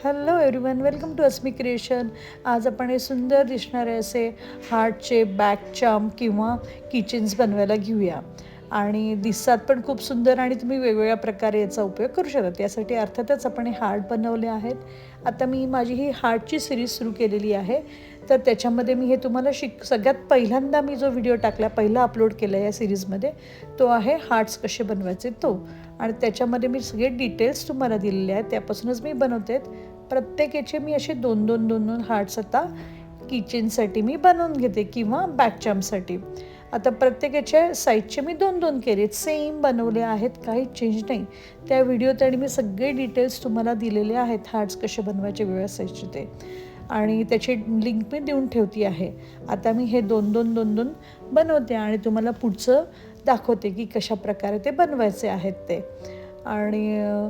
Hello everyone, welcome to Asmi creation. आज आपण हे सुंदर दिसणारे असे हार्टचे बॅक चार्म किंवा किचन्स बनवायला घेऊया. आणि दिसतात पण खूप सुंदर आणि तुम्ही वेगवेगळ्या प्रकारे याचा उपयोग करू शकता. यासाठी अर्थातच आपण हे हार्ट बनवले आहेत. आता मी माझी ही हार्टची सिरीज सुरू केलेली आहे, तर त्याच्यामध्ये मी हे तुम्हाला सगळ्यात पहिल्यांदा मी जो व्हिडिओ टाकला, पहिला अपलोड केला या सिरीजमध्ये, तो आहे हार्ट्स कसे बनवायचे तो. आणि त्याच्यामध्ये मी सगळे डिटेल्स तुम्हाला दिलेले आहेत, त्यापासूनच मी बनवते. प्रत्येकाचे मी असे दोन दोन दोन दोन हार्ट्स आता किचनसाठी मी बनवून घेते किंवा बॅकचार्मसाठी. आता प्रत्येकाच्या साईजचे मी दोन दोन केले, सेम बनवले आहेत, काही चेंज नाही. त्या व्हिडिओत आणि मी सगळे डिटेल्स तुम्हाला दिलेले आहेत, हार्ट्स कसे बनवायचे व्यवस्थितचे ते, आणि त्याची लिंक मी देऊन ठेवती आहे. आता मी हे दोन दोन दोन दोन बनवते आणि तुम्हाला पुढचं दाखवते की कशा प्रकारे ते बनवायचे आहेत ते. आणि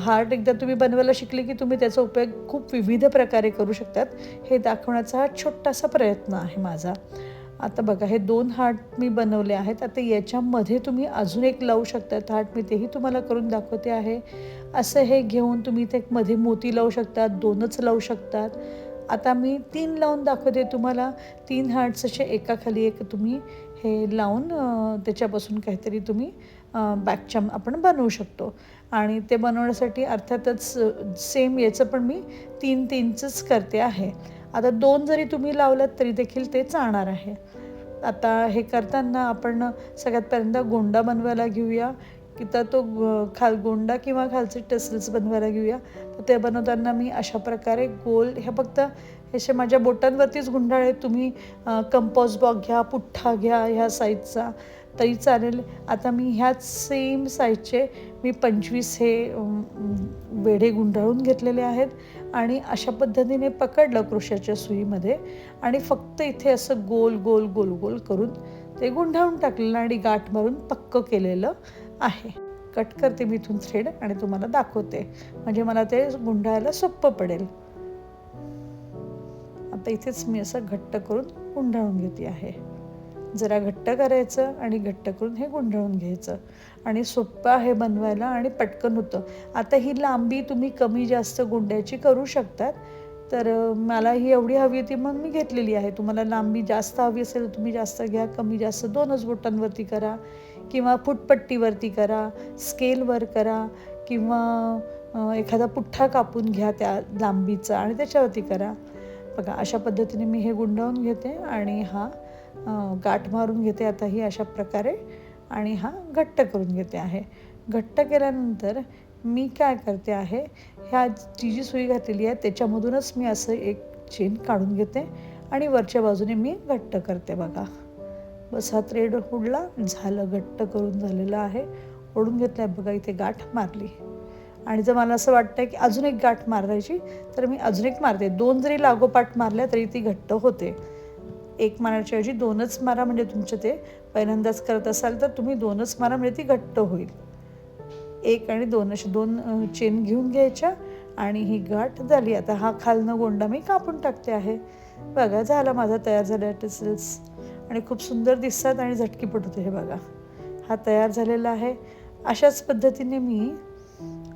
हार्ट एकदा तुम्ही बनवायला शिकले की तुम्ही त्याचा उपयोग खूप विविध प्रकारे करू शकतात. हे दाखवण्याचा हा छोटासा प्रयत्न आहे माझा. आता बघा, हे दोन हार्ट मी बनवले आहेत. आता याच्यामध्ये तुम्ही अजून एक लावू शकतात हार्ट, मी तेही तुम्हाला करून दाखवते आहे. असं हे घेऊन तुम्ही ते मध्ये मोती लावू शकतात, दोनच लावू शकतात. आता मी 3 लावून दाखवते तुम्हाला. 3 हार्ट्स असे एकाखाली एक तुम्ही हे लावून त्याच्यापासून काहीतरी तुम्ही बॅकचार्म आपण बनवू शकतो. आणि ते बनवण्यासाठी अर्थातच सेम याचं पण मी 3-3चंच करते आहे. आता 2 जरी तुम्ही लावलात तरी देखील ते चालणार आहे. आता हे करताना आपण सगळ्यात पहिल्यांदा गोंडा बनवायला घेऊया, की तर तो गोंडा किंवा खालचे टसल्स बनवायला घेऊया. तर ते बनवताना मी अशा प्रकारे गोल, हे फक्त असे माझ्या बोटांवरतीच गुंडाळे, तुम्ही कंपॉस बॉक्स घ्या, पुठ्ठा घ्या ह्या साईजचा तरी चालेल. आता मी ह्याच सेम साईजचे मी 25 हे वेढे गुंडाळून घेतलेले आहेत आणि अशा पद्धतीने पकडलं क्रोशाच्या सुईमध्ये आणि फक्त इथे असं गोल गोल गोल गोल करून ते गुंडाळून टाकलेलं आणि गाठ मारून पक्क केलेलं आहे. कट करते मी इथून थ्रेड आणि तुम्हाला दाखवते, म्हणजे मला ते गुंडाळायला सोपं पडेल. आता इथेच मी असं घट्ट करून गुंडाळून घेते आहे. जरा घट्ट करायचं आणि घट्ट करून हे गुंडाळून घ्यायचं आणि सोपं आहे बनवायला आणि पटकन होतं. आता ही लांबी तुम्ही कमी जास्त गुंड्याची करू शकतात. तर मला ही एवढी हवी होती मग मी घेतलेली आहे. तुम्हाला लांबी जास्त हवी असेल तर तुम्ही जास्त घ्या, कमी जास्त 2च बोटांवरती करा किंवा फुटपट्टीवरती करा, स्केलवर करा किंवा एखादा पुठ्ठा कापून घ्या त्या लांबीचा आणि त्याच्यावरती करा. बघा, अशा पद्धतीने मी हे गुंडाळून घेते आणि हा गाठ मारून घेते आता ही अशा प्रकारे आणि हा घट्ट करून घेते आहे. घट्ट केल्यानंतर मी काय करते आहे, ह्या जी सुई घातलेली आहे त्याच्यामधूनच मी असं एक चेन काढून घेते आणि वरच्या बाजूने मी घट्ट करते. बघा, बस हा थ्रेड उडला, झालं, घट्ट करून झालेलं आहे. ओढून घेतलं आहे. बघा, इथे गाठ मारली आणि जर मला असं वाटतं की अजून एक गाठ मारायची तर मी अजून एक मारते. 2 जरी लागोपाठ मारल्या तरी ती घट्ट होते. एक मारायच्या ऐवजी 2च मारा, म्हणजे तुमचं ते पहिल्यांदाच करत असाल तर तुम्ही 2च मारा, म्हणजे ती घट्ट होईल. 1 आणि 2 अशा 2 चेन घेऊन घ्यायच्या आणि ही गाठ झाली. आता हा खालनं गोंडा मी कापून टाकते आहे. बघा, झाला माझा तयार झाला टेसल्स आणि खूप सुंदर दिसतात आणि झटकीपट होते. हे बघा, हा तयार झालेला आहे. अशाच पद्धतीने मी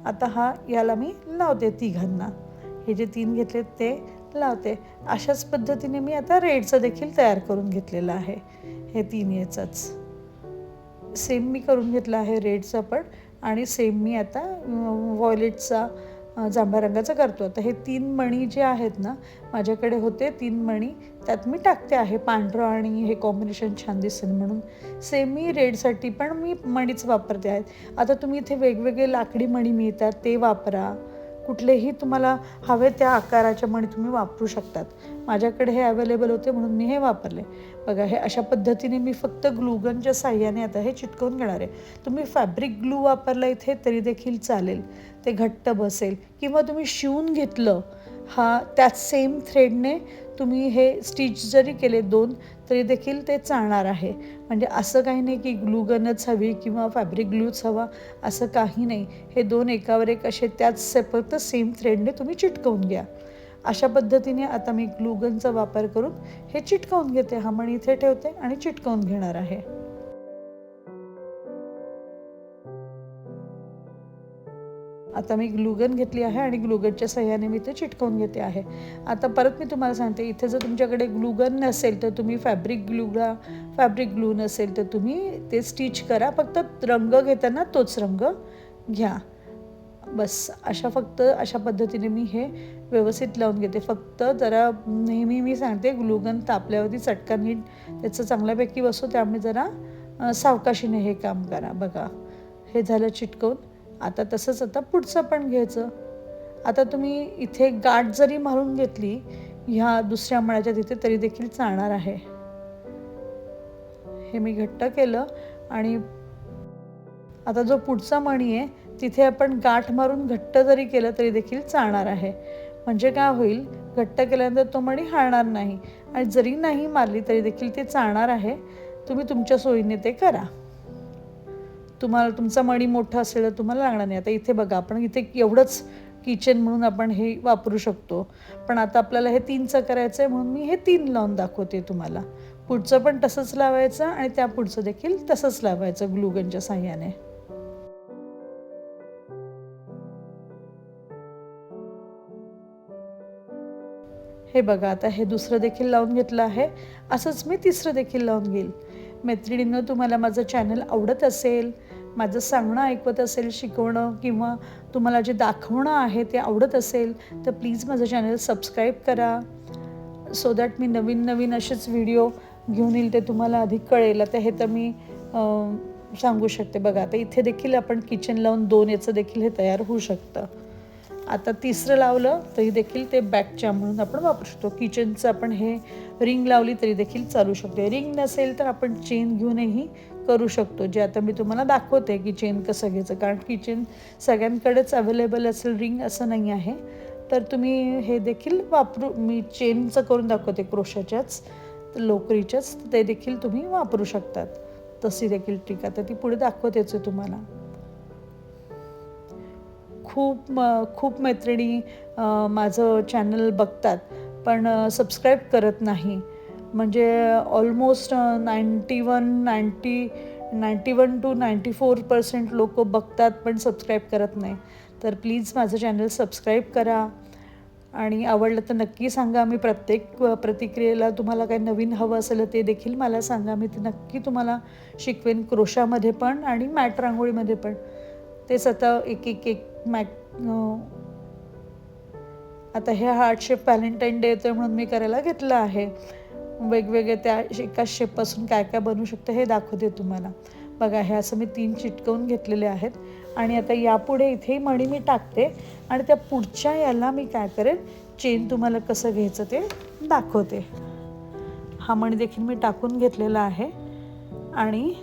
आता याला मी लावते तिघांना. हे जे 3 घेतलेत ते लावते. अशाच पद्धतीने मी आता रेडचं देखील तयार करून घेतलेलं आहे. हे 3 याचंच सेम मी करून घेतलं आहे रेडचं पण, आणि सेम मी आता व्हायलेटचा जांभळ्या रंगाचा करतो. आता हे 3 मणी जे आहेत ना, माझ्याकडे होते 3 मणी, त्यात मी टाकते आहे पांढरं आणि हे कॉम्बिनेशन छान दिसेल म्हणून. सेम मी रेडसाठी पण मी मणीच वापरते आहेत. आता तुम्ही इथे वेगवेगळे लाकडी मणी मिळतात, ते वापरा. कुठलेही तुम्हाला हवे त्या आकाराच्या मणी तुम्ही वापरू शकतात. माझ्याकडे हे अवेलेबल होते म्हणून मी हे वापरले. बघा, हे अशा पद्धतीने मी फक्त ग्लूगनच्या साह्याने आता हे चिटकवून घेणार आहे. तुम्ही फॅब्रिक ग्लू वापरला इथे तरी देखील चालेल, ते घट्ट बसेल. किंवा तुम्ही शिवून घेतलं त्याच सेम थ्रेडने तुम्ही हे स्टिच जरी केले 2 तरी देखील ते चालणार आहे. म्हणजे असं काही नाही की ग्लूगनच हवी किंवा फॅब्रिक ग्लूच हवा, असं काही नाही. हे 2 एकावर एक असे त्याच फक्त सेम थ्रेडने तुम्ही चिटकवून घ्या. अशा पद्धतीने आता मी ग्लूगनचा वापर करून हे चिटकवून घेते. हा मणी इथे ठेवते आणि चिटकवून घेणार आहे. आता मी ग्लूगन घेतली आहे आणि ग्लूगनच्या सहाय्याने मी ते चिटकवून घेते आहे. आता परत मी तुम्हाला सांगते, इथे जर तुमच्याकडे ग्लूगन नसेल तर तुम्ही फॅब्रिक ग्लू नसेल तर तुम्ही ते स्टिच करा. फक्त रंग घेताना तोच रंग घ्या. बस फक्त अशा पद्धतीने मी हे व्यवस्थित लावून घेते. फक्त जरा नेहमी मी सांगते, ग्लूगन तापल्यावरती चटका नीट त्याचं चांगल्यापैकी बसतो, त्यामुळे जरा सावकाशीने हे काम करा. बघा, हे झालं चिटकवून. आता पुढचं पण घ्यायचं. आता तुम्ही इथे गाठ जरी मारून घेतली ह्या दुसऱ्या मण्याच्या तिथे तरी देखील चालणार आहे. हे मी घट्ट केलं आणि आता जो पुढचा मणी आहे तिथे आपण गाठ मारून घट्ट जरी केलं तरी देखील चालणार आहे. म्हणजे काय होईल, घट्ट केल्यानंतर तो मणी हलणार नाही आणि जरी नाही मारली तरी देखील ते चालणार आहे. तुम्ही तुमच्या सोयीने ते करा. तुमचा मणी मोठा असेल तर तुम्हाला लागणार नाही. आता इथे बघा, आपण इथे एवढंच किचन म्हणून आपण हे वापरू शकतो, पण आता आपल्याला हे 3चं करायचं आहे म्हणून मी हे 3 लावून दाखवते तुम्हाला. पुढचं पण तसंच लावायचं आणि त्या पुढचं देखील तसंच लावायचं ग्लूगनच्या साह्याने. हे बघा, आता हे दुसरं देखील लावून घेतलं आहे. असंच मी तिसरं देखील लावून घेईल. मैत्रिणींनो, तुम्हाला माझं चॅनल आवडत असेल, माझं सांगणं ऐकवत असेल, शिकवणं किंवा तुम्हाला जे दाखवणं आहे ते आवडत असेल तर प्लीज माझं चॅनल सबस्क्राईब करा. सो दॅट मी नवीन असेच व्हिडिओ घेऊन येईल, ते तुम्हाला अधिक कळेल. आता हे तर मी सांगू शकते. बघा, आता इथे देखील आपण किचन लावून 2 याचं देखील हे तयार होऊ शकतं. आता तिसरं लावलं तरी देखील ते बॅकच्या म्हणून आपण वापरू शकतो. किचनचं आपण हे रिंग लावली तरी देखील चालू शकते. रिंग नसेल तर आपण चेन घेऊनही करू शकतो, जे आता मी तुम्हाला दाखवते की चेन कसं घ्यायचं. कारण किचन सगळ्यांकडेच अवेलेबल असेल रिंग असं नाही आहे. तर तुम्ही हे देखील मी चेनचं करून दाखवते, क्रोशाच्याच लोकरीच्याच, ते देखील तुम्ही वापरू शकतात. तशी देखील ट्रिक आता ती पुढे दाखवतेच आहे तुम्हाला. खूप मैत्रिणी माझं चॅनल बघतात पण सबस्क्राईब करत नाही. म्हणजे ऑलमोस्ट 91 to 94% लोक बघतात पण सबस्क्राईब करत नाही. तर प्लीज माझं चॅनल सबस्क्राईब करा आणि आवडलं तर नक्की सांगा. मी प्रत्येक प्रतिक्रियेला तुम्हाला काही नवीन हवं असेल ते देखील मला सांगा. मी ते नक्की तुम्हाला शिकवेन, क्रोशामध्ये पण आणि मॅट रांगोळीमध्ये पण. तेच आता एक आता हे हार्ट शेप व्हॅलेंटाईन डे येतोय म्हणून मी करायला घेतलं आहे. वेगवेगळे त्या एकाच शेपपासून काय काय बनवू शकतं हे दाखवते तुम्हाला. बघा, हे असं मी 3 चिटकवून घेतलेले आहेत आणि आता यापुढे इथे मणी मी टाकते आणि त्या पुढच्या याला मी काय करेन, चेन तुम्हाला कसं घ्यायचं ते दाखवते. हा मणी देखील मी टाकून घेतलेला आहे आणि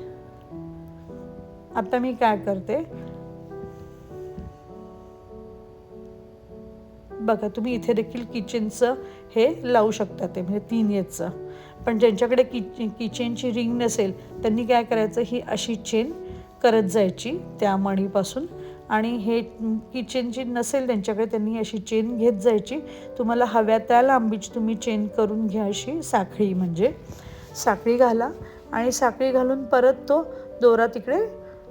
आता मी काय करते, बघा, तुम्ही इथे देखील किचनचं हे लावू शकता, ते म्हणजे 3 याचं. पण ज्यांच्याकडे किचनची रिंग नसेल त्यांनी काय करायचं, ही अशी चेन करत जायची त्या मणीपासून आणि हे किचनची नसेल त्यांच्याकडे त्यांनी अशी चेन घेत जायची. तुम्हाला हव्या त्या लांबीची तुम्ही चेन करून घ्या. अशी साखळी, म्हणजे साखळी घाला आणि साखळी घालून परत तो दोरा तिकडे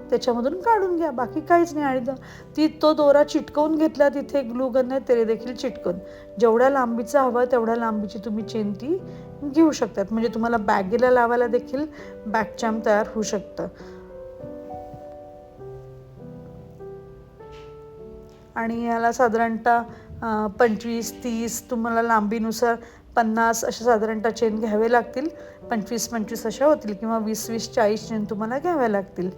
त्याच्यामधून काढून घ्या. बाकी काहीच नाही. आणि तो दोरा चिटकवून घेतला तिथे ग्लूगनने तरी देखील चिटकून, जेवढ्या लांबीचा हवं तेवढ्या लांबीची तुम्ही चेन ती घेऊ शकतात. म्हणजे तुम्हाला बॅगेला लावायला देखील बॅगचॅम तयार होऊ शकतं. आणि याला साधारणतः 25-30 तुम्हाला लांबीनुसार 50 अशा साधारणतः चेन घ्यावे लागतील. 25-25 अशा होतील किंवा 20-40 चेन तुम्हाला घ्याव्या लागतील.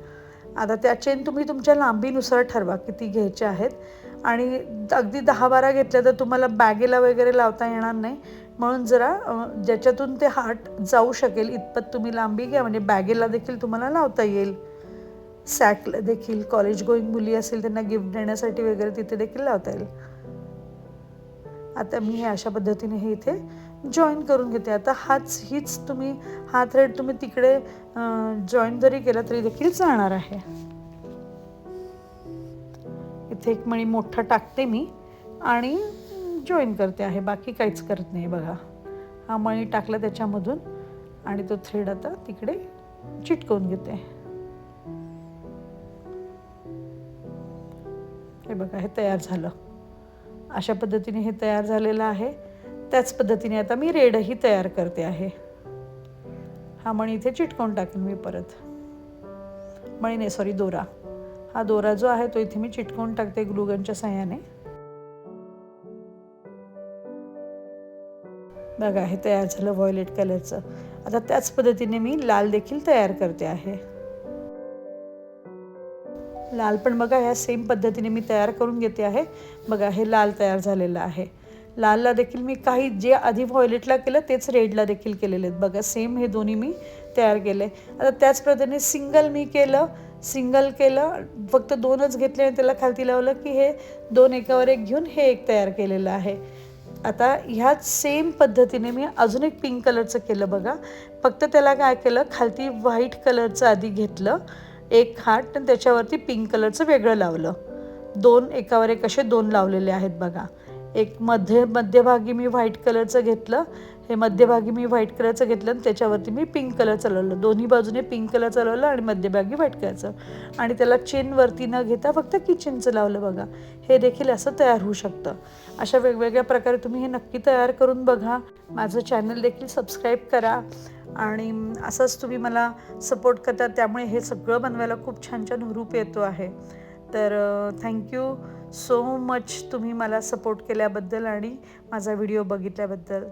आता त्या चेन तुम्ही तुमच्या लांबीनुसार ठरवा किती घ्यायच्या आहेत. आणि अगदी 10-12 घेतल्या तर तुम्हाला बॅगेला वगैरे लावता येणार नाही. म्हणून जरा ज्याच्यातून ते हार्ट जाऊ शकेल इतपत तुम्ही लांबी घ्या, म्हणजे बॅगेला देखील तुम्हाला लावता येईल. सॅकला देखील, कॉलेज गोईंग मुली असेल त्यांना गिफ्ट देण्यासाठी वगैरे तिथे देखील लावता येईल. आता मी हे अशा पद्धतीने हे इथे जॉईन करून घेते. आता हा थ्रेड तुम्ही तिकडे जॉईन जरी केला तरी देखील चालणार आहे. इथे एक मणी मोठा टाकते मी आणि जॉईन करते आहे, बाकी काहीच करत नाही. बघा, हा मणी टाकला त्याच्यामधून आणि तो थ्रेड आता तिकडे चिटकवून घेते. हे बघा हे तयार झालं. अशा पद्धतीने हे तयार झालेलं आहे. त्याच पद्धतीने आता मी रेडही तयार करते आहे. हा मणी इथे चिटकवून टाकेन मी परत. मणी नाही सॉरी दोरा. हा दोरा जो आहे तो इथे मी चिटकवून टाकते ग्लूगनच्या साहाय्याने. बघा हे तयार झालं व्हायोलेट कलरचं. आता त्याच पद्धतीने मी लाल देखील तयार करते आहे. लाल पण बघा ह्या सेम पद्धतीने मी तयार करून घेते आहे. बघा हे लाल तयार झालेलं आहे. लालला देखील मी काही जे आधी व्हायोलेटला केलं तेच रेडला देखील केलेले आहेत. बघा सेम हे दोन्ही मी तयार केले. आता त्याच पद्धतीने सिंगल केलं फक्त 2च घेतले आणि त्याला खालती लावलं की हे 2 एकावर एक घेऊन हे एक तयार केलेलं आहे. आता ह्याच सेम पद्धतीने मी अजून एक पिंक कलरचं केलं बघा. फक्त त्याला काय केलं खालती व्हाईट कलरचं आधी घेतलं एक हार्ट आणि त्याच्यावरती पिंक कलरचं वेगळं लावलं. 2 एकावर एक असे 2 लावलेले आहेत बघा. एक मध्यभागी मी व्हाईट कलरचं घेतलं. हे मध्यभागी मी व्हाईट कलरचं घेतलं आणि त्याच्यावरती मी पिंक कलरचं लावलं. दोन्ही बाजूने पिंक कलरचं लावलं आणि मध्यभागी व्हाईट कलरचं आणि त्याला चेनवरती न घेता फक्त किचनचं लावलं बघा. हे देखील असं तयार होऊ शकतं. अशा वेगवेगळ्या प्रकारे तुम्ही हे नक्की तयार करून बघा. माझं चॅनल देखील सबस्क्राईब करा आणि असंच तुम्ही मला सपोर्ट करता त्यामुळे हे सगळं बनवायला खूप छान छान हुरूप येतो आहे. तर थँक्यू सो मच तुम्ही मला सपोर्ट केल्याबद्दल आणि माझा व्हिडिओ बघितल्याबद्दल.